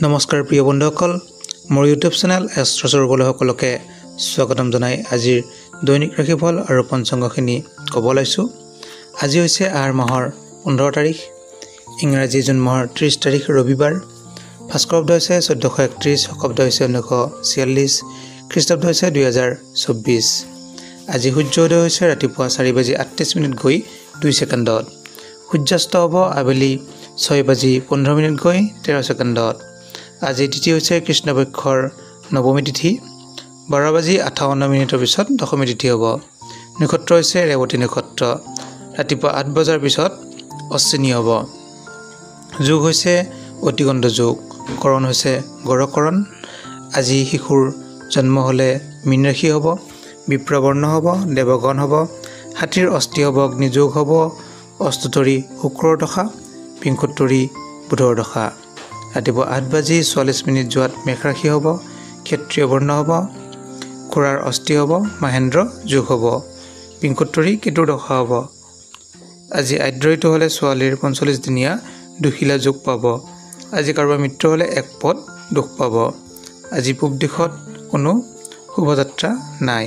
নমস্কাৰ প্ৰিয় বন্ধুসকল, মোৰ ইউটিউব চেনেল এষ্ট্ৰছৰ সকলোকে স্বাগতম জনাই আজিৰ দৈনিক ৰাশিফল আৰু পঞ্চাংগখিনি ক'ব লৈছোঁ। আজি হৈছে আহাৰ মাহৰ 15 তাৰিখ, ইংৰাজী জুন মাহৰ 30 তাৰিখ ৰবিবাৰ। ভাস্কৰাব্দ হৈছে 1431, শকাব্দ হৈছে 1946, খ্ৰীষ্টাব্দ হৈছে 2024। আজি সূৰ্যোদয় হৈছে ৰাতিপুৱা 4:38 গৈ 2 ছেকেণ্ডত। সূৰ্যাস্ত হ'ব আবেলি 6:15 গৈ 13 ছেকেণ্ডত। আজি তিথি হৈছে কৃষ্ণপক্ষৰ নৱমী তিথি, 12:58 পিছত দশমী তিথি হ'ব। নক্ষত্ৰ হৈছে ৰেৱতী নক্ষত্ৰ, ৰাতিপুৱা 8 বজাৰ পিছত অশ্বিনী হ'ব। যোগ হৈছে অতিগণ্ড যোগ, কৰণ হৈছে গড়কৰণ। আজি শিশুৰ জন্ম হ'লে মীন ৰাশি হ'ব, বিপ্ৰবৰ্ণ হ'ব, দেৱগণ হ'ব, হাতীৰ অস্থি হ'ব, অগ্নিযোগ হ'ব, অষ্টতৰী শুক্ৰৰ দশা, বিংশোত্তৰী বুধৰ দশা। ৰাতিপুৱা 8:44 যোৱাত মেঘ ৰাশি হ'ব, ক্ষত্ৰিয় বৰ্ণ হ'ব, খুৰাৰ অস্থি হ'ব, মহেন্দ্ৰ যোগ হ'ব, বিংশোত্তৰী কেতুৰ দশা হ'ব। আজি আদ্যঋতু হ'লে ছোৱালীৰ 45 দিনীয়া দুশিলা যোগ পাব। আজি কাৰোবাৰ মৃত্যু হ'লে এক পদ দুখ পাব। আজি পূব দিশত কোনো শুভযাত্ৰা নাই।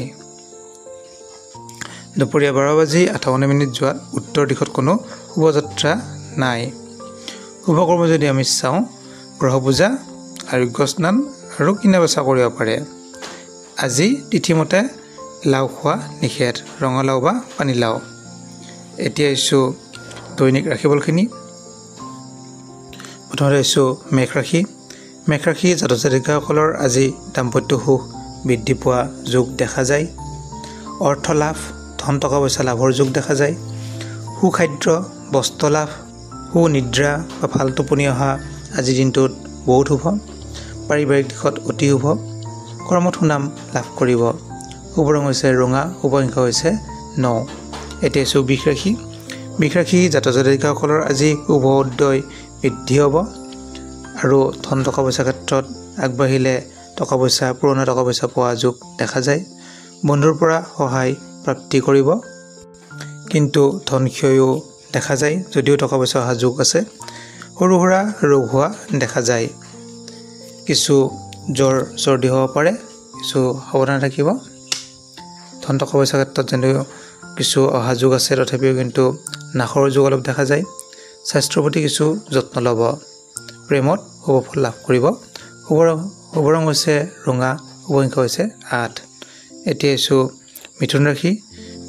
দুপৰীয়া 12:58 যোৱাত উত্তৰ দিশত কোনো শুভযাত্ৰা নাই। শুভকৰ্ম যদি আমি চাওঁ, গ্ৰহ পূজা, আৰোগ্য স্নান আৰু কিনা বেচা কৰিব পাৰে। আজি তিথিমতে লাও খোৱা নিষেধ, ৰঙালাও বা পানীলাও। এতিয়া আহিছোঁ দৈনিক ৰাশিফলখিনি। প্ৰথমতে আহিছোঁ মেঘ ৰাশি। মেঘ ৰাশি জাতক জাতিকাসকলৰ আজি দাম্পত্য সুখ বৃদ্ধি পোৱা যোগ দেখা যায়। অৰ্থ লাভ, ধন টকা পইচা লাভৰ যোগ দেখা যায়। সুখাদ্য, বস্ত্ৰ লাভ, সুনিদ্ৰা বা ভাল টোপনি অহা আজিৰ দিনটোত বহুত শুভ। পাৰিবাৰিক দিশত অতি শুভ। কৰ্মত সুনাম লাভ কৰিব। শুভ ৰং হৈছে ৰঙা, শুভ সংখ্যা হৈছে 9। এতিয়া আছোঁ বৃষ ৰাশি। বৃষ ৰাশি জাতক জাতিকাসকলৰ আজি শুভ উদয় বৃদ্ধি হ'ব আৰু ধন টকা পইচাৰ ক্ষেত্ৰত আগবাঢ়িলে টকা পইচা, পুৰণা টকা পইচা পোৱা যোগ দেখা যায়। বন্ধুৰ পৰা সহায় প্ৰাপ্তি কৰিব, কিন্তু ধন ক্ষয়ো দেখা যায়। যদিও টকা পইচা অহা যোগ আছে, সৰু সুৰা ৰোগ হোৱা দেখা যায়। কিছু জ্বৰ চৰ্দি হ'ব পাৰে, কিছু সাৱধান থাকিব। ধন টকা পইচাৰ ক্ষেত্ৰত যদিও কিছু অহা যোগ আছে, তথাপিও কিন্তু নাশৰ যোগ অলপ দেখা যায়। স্বাস্থ্যৰ প্ৰতি কিছু যত্ন ল'ব। প্ৰেমত শুভ ফল লাভ কৰিব। শুভ ৰং হৈছে ৰঙা, শুভ সংখ্যা হৈছে 8। এতিয়া আছোঁ মিথুন ৰাশি।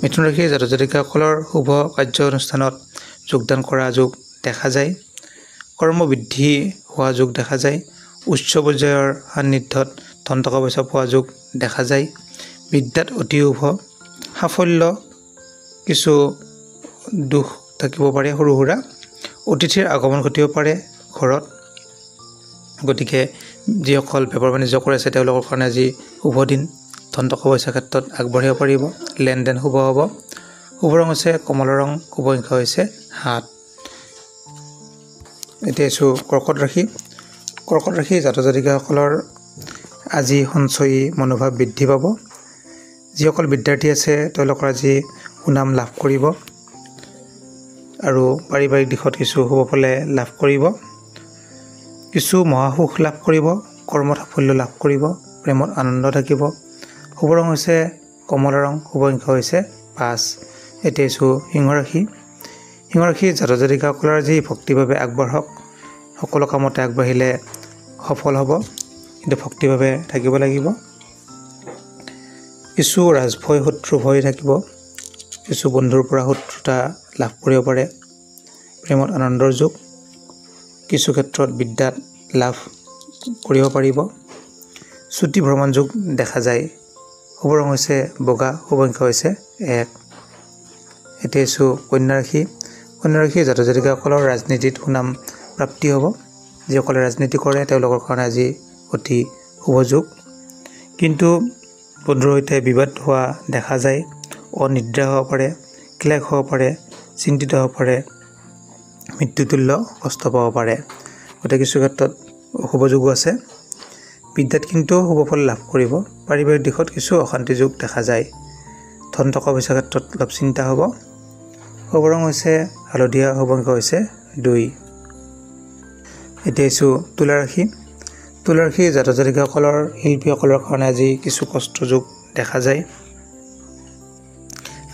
মিথুন ৰাশি জাতক জাতিকাসকলৰ শুভ কাৰ্যানুষ্ঠানত যোগদান কৰা যোগ দেখা যায়। কৰ্ম বৃদ্ধি হোৱা যোগ দেখা যায়। উচ্চ পৰ্যায়ৰ সান্নিধ্যত ধন টকা পইচা পোৱা যোগ দেখা যায়। বিদ্যাত অতি শুভ। সাফল্য, কিছু দুখ থাকিব পাৰে সৰু সুৰা। অতিথিৰ আগমন ঘটিব পাৰে ঘৰত। গতিকে যিসকল বেপাৰ বাণিজ্য কৰি আছে তেওঁলোকৰ কাৰণে আজি শুভ দিন। ধন টকা পইচাৰ ক্ষেত্ৰত আগবাঢ়িব পাৰিব। লেনদেন শুভ হ'ব। শুভ ৰং হৈছে কমলা ৰং, শুভ সংখ্যা হৈছে 7। এতিয়া আছোঁ কৰ্কট ৰাশি। কৰ্কট ৰাশি জাতক জাতিকাসকলৰ আজি সঞ্চয়ী মনোভাৱ বৃদ্ধি পাব। যিসকল বিদ্যাৰ্থী আছে তেওঁলোকৰ আজি সুনাম লাভ কৰিব আৰু পাৰিবাৰিক দিশত কিছু শুভ ফলে লাভ কৰিব। কিছু মহাসুখ লাভ কৰিব। কৰ্মত সাফল্য লাভ কৰিব। প্ৰেমত আনন্দ থাকিব। শুভ ৰং হৈছে কমলা ৰং, শুভ সংখ্যা হৈছে 5। এতিয়া আছোঁ সিংহ ৰাশি। সিংহ ৰাশি জাতক জাতিকাসকলৰ আজি ভক্তিভাৱে আগবাঢ়ক। সকলো কামতে আগবাঢ়িলে সফল হ'ব, কিন্তু ভক্তিভাৱে থাকিব লাগিব। কিছু ৰাজভয়, শত্ৰু ভয় থাকিব। কিছু বন্ধুৰ পৰা শত্ৰুতা লাভ কৰিব পাৰে। প্ৰেমত আনন্দৰ যোগ। কিছু ক্ষেত্ৰত বিদ্যাত লাভ কৰিব পাৰিব। ছুটি ভ্ৰমণ যোগ দেখা যায়। শুভ ৰং হৈছে বগা, শুভ সংখ্যা হৈছে 1। এতিয়া আছোঁ কন্যা ৰাশি। কন্যা ৰাশি জাতক জাতিকাসকলৰ ৰাজনীতিত সুনাম প্ৰাপ্তি হ'ব। যিসকলে ৰাজনীতি কৰে তেওঁলোকৰ কাৰণে আজি অতি শুভ যোগ, কিন্তু বন্ধুৰ সৈতে বিবাদ হোৱা দেখা যায়। অনিদ্ৰা হ'ব পাৰে, ক্লেশ হ'ব পাৰে, চিন্তিত হ'ব পাৰে, মৃত্যুতুল্য কষ্ট পাব পাৰে। গতিকে কিছু ক্ষেত্ৰত শুভ যোগো আছে। বিদ্যাত কিন্তু শুভ ফল লাভ কৰিব। পাৰিবাৰিক দিশত কিছু অশান্তি যোগ দেখা যায়। ধন টকা পইচাৰ ক্ষেত্ৰত অলপ চিন্তা হ'ব। শুভ ৰং হৈছে হালধীয়া, শুভ সংখ্যা হৈছে 2। এতিয়া আহিছোঁ তুলা ৰাশি। তুলা ৰাশি জাতক জাতিকাসকলৰ শিল্পীসকলৰ কাৰণে আজি কিছু কষ্ট যোগ দেখা যায়।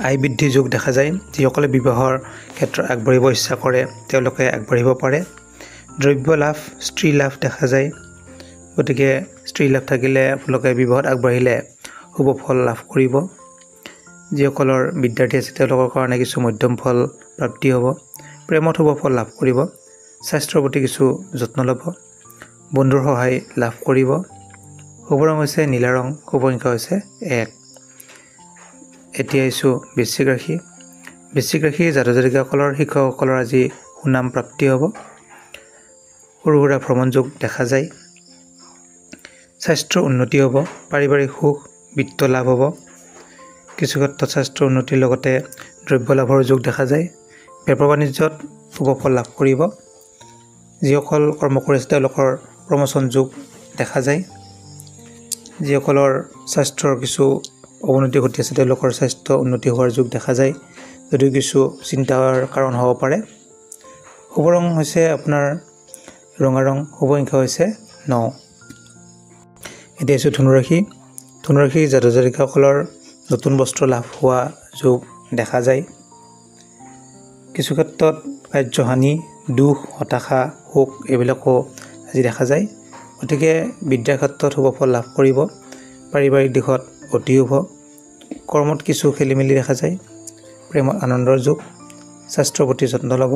আয় বৃদ্ধি যোগ দেখা যায়। যিসকলে বিবাহৰ ক্ষেত্ৰত আগবাঢ়িব ইচ্ছা কৰে তেওঁলোকে আগবাঢ়িব পাৰে। দ্ৰব্য লাভ, স্ত্ৰী লাভ দেখা যায়। গতিকে স্ত্ৰী লাভ থাকিলে আপোনালোকে বিবাহত আগবাঢ়িলে শুভ ফল লাভ কৰিব। যিসকলৰ বিদ্যাৰ্থী আছে তেওঁলোকৰ কাৰণে কিছু মধ্যম ফল প্ৰাপ্তি হ'ব। প্ৰেমত শুভ ফল লাভ কৰিব। স্বাস্থ্যৰ প্ৰতি কিছু যত্ন ল'ব। বন্ধুৰ সহায় লাভ কৰিব। শুভ ৰং হৈছে নীলা ৰং। শুভ সংখ্যা হৈছে 1। এতিয়া আহিছোঁ বৃশ্চিক ৰাশি। বৃশ্চিক ৰাশি জাতক জাতিকাসকলৰ শিক্ষকসকলৰ আজি সুনাম প্ৰাপ্তি হ'ব। সৰু সুৰা ভ্ৰমণ যোগ দেখা যায়। স্বাস্থ্যৰ উন্নতি হ'ব। পাৰিবাৰিক সুখ, বিত্ত লাভ হ'ব। কিছু ক্ষেত্ৰত স্বাস্থ্যৰ উন্নতিৰ লগতে দ্ৰব্য লাভৰ যোগ দেখা যায়। বেপাৰ বাণিজ্যত শুভ ফল লাভ কৰিব। যিসকল কৰ্ম কৰি আছে তেওঁলোকৰ প্ৰমোচন যোগ দেখা যায়। যিসকলৰ স্বাস্থ্যৰ কিছু অৱনতি ঘটি আছে তেওঁলোকৰ স্বাস্থ্য উন্নতি হোৱাৰ যোগ দেখা যায়, যদিও কিছু চিন্তাৰ কাৰণ হ'ব পাৰে। শুভ ৰং হৈছে আপোনাৰ ৰঙা ৰং। শুভ সংখ্যা হৈছে 9। এতিয়া আহিছোঁ ধনুৰাশি। ধনুৰাশি জাতক জাতিকাসকলৰ নতুন বস্ত্ৰ লাভ হোৱা যোগ দেখা যায়। কিছু ক্ষেত্ৰত কাৰ্যহানি, দুখ, হতাশা, শোক এইবিলাকো আজি দেখা যায়। গতিকে বিদ্যাৰ ক্ষেত্ৰত শুভ ফল লাভ কৰিব। পাৰিবাৰিক দিশত অতি শুভ। কৰ্মত কিছু খেলি মেলি দেখা যায়। প্ৰেমত আনন্দৰ যোগ। স্বাস্থ্যৰ প্ৰতি যত্ন ল'ব।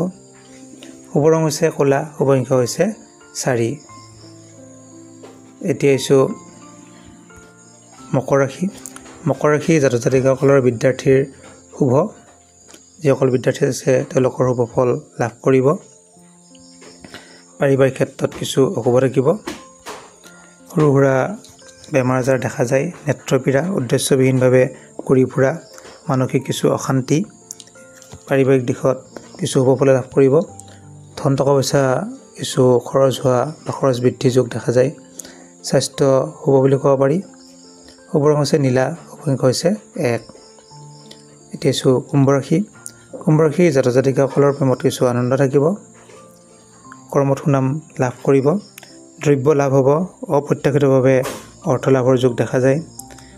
শুভ ৰং হৈছে ক'লা। শুভ সংখ্যা হৈছে 4। এতিয়া আহিছোঁ মকৰ ৰাশি। মকৰ ৰাশি জাতক জাতিকাসকলৰ বিদ্যাৰ্থীৰ শুভ। যিসকল বিদ্যাৰ্থী আছে তেওঁলোকৰ শুভ ফল লাভ কৰিব। পাৰিবাৰিক ক্ষেত্ৰত কিছু অশুভ থাকিব। সৰু সুৰা বেমাৰ আজাৰ দেখা যায়। নেত্ৰপীড়া, উদ্দেশ্যবিহীনভাৱে ঘূৰি ফুৰা, মানসিক কিছু অশান্তি। পাৰিবাৰিক দিশত কিছু শুভ ফল লাভ কৰিব। ধন টকা পইচা কিছু খৰচ হোৱা বা খৰচ বৃদ্ধি যোগ দেখা যায়। স্বাস্থ্য শুভ বুলি ক'ব পাৰি। শুভ ৰং হৈছে নীলা। শুভ সংখ্যা হৈছে 1। এতিয়া আছোঁ কুম্ভ ৰাশি। কুম্ভ ৰাশি জাতক জাতিকাসকলৰ প্ৰেমত কিছু আনন্দ থাকিব। কৰ্মত সুনাম লাভ কৰিব। দ্ৰব্য লাভ হ'ব। অপ্ৰত্যাশিতভাৱে অৰ্থ লাভৰ যোগ দেখা যায়।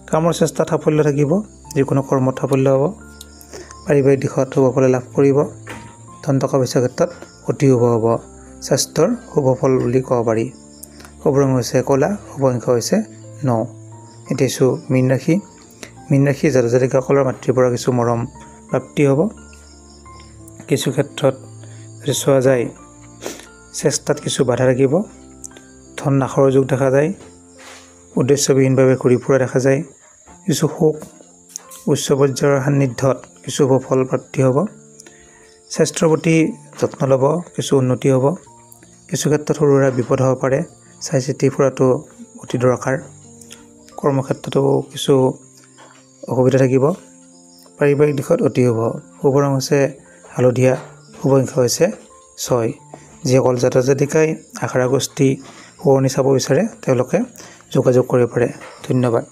কামৰ চেষ্টাত সাফল্য থাকিব। যিকোনো কৰ্মত সাফল্য হ'ব। পাৰিবাৰিক দিশত শুভ ফল লাভ কৰিব। ধন টকা পইচাৰ ক্ষেত্ৰত অতি শুভ হ'ব। স্বাস্থ্যৰ শুভ ফল বুলি ক'ব পাৰি। শুভ ৰং হৈছে ক'লা। শুভ সংখ্যা হৈছে 9। এতিয়া আছোঁ মীন ৰাশি। মীন ৰাশি জাতক জাতিকাসকলৰ মাতৃৰ পৰা কিছু মৰম প্ৰাপ্তি হ'ব। কিছু ক্ষেত্ৰত যদি চোৱা যায় চেষ্টাত কিছু বাধা থাকিব। ধন নাশৰ যোগ দেখা যায়। উদ্দেশ্যবিহীনভাৱে ঘূৰি ফুৰা দেখা যায়। কিছু শোক, উচ্চ পৰ্যায়ৰ সান্নিধ্যত কিছু শুভ ফল প্ৰাপ্তি হ'ব। স্বাস্থ্যৰ প্ৰতি যত্ন ল'ব। কিছু উন্নতি হ'ব। কিছু ক্ষেত্ৰত সৰু সুৰা বিপদ হ'ব পাৰে। চাই চিতি ফুৰাটো অতি দৰকাৰ। কৰ্মক্ষেত্ৰতো কিছু অসুবিধা থাকিব। পাৰিবাৰিক দিশত অতি শুভ। শুভ ৰং হৈছে হালধীয়া। শুভ সংখ্যা হৈছে 6। যিসকল জাতক জাতিকাই আশাৰা গোষ্ঠী শুৱনি চাব বিচাৰে তেওঁলোকে যোগাযোগ কৰিব পাৰে। ধন্যবাদ।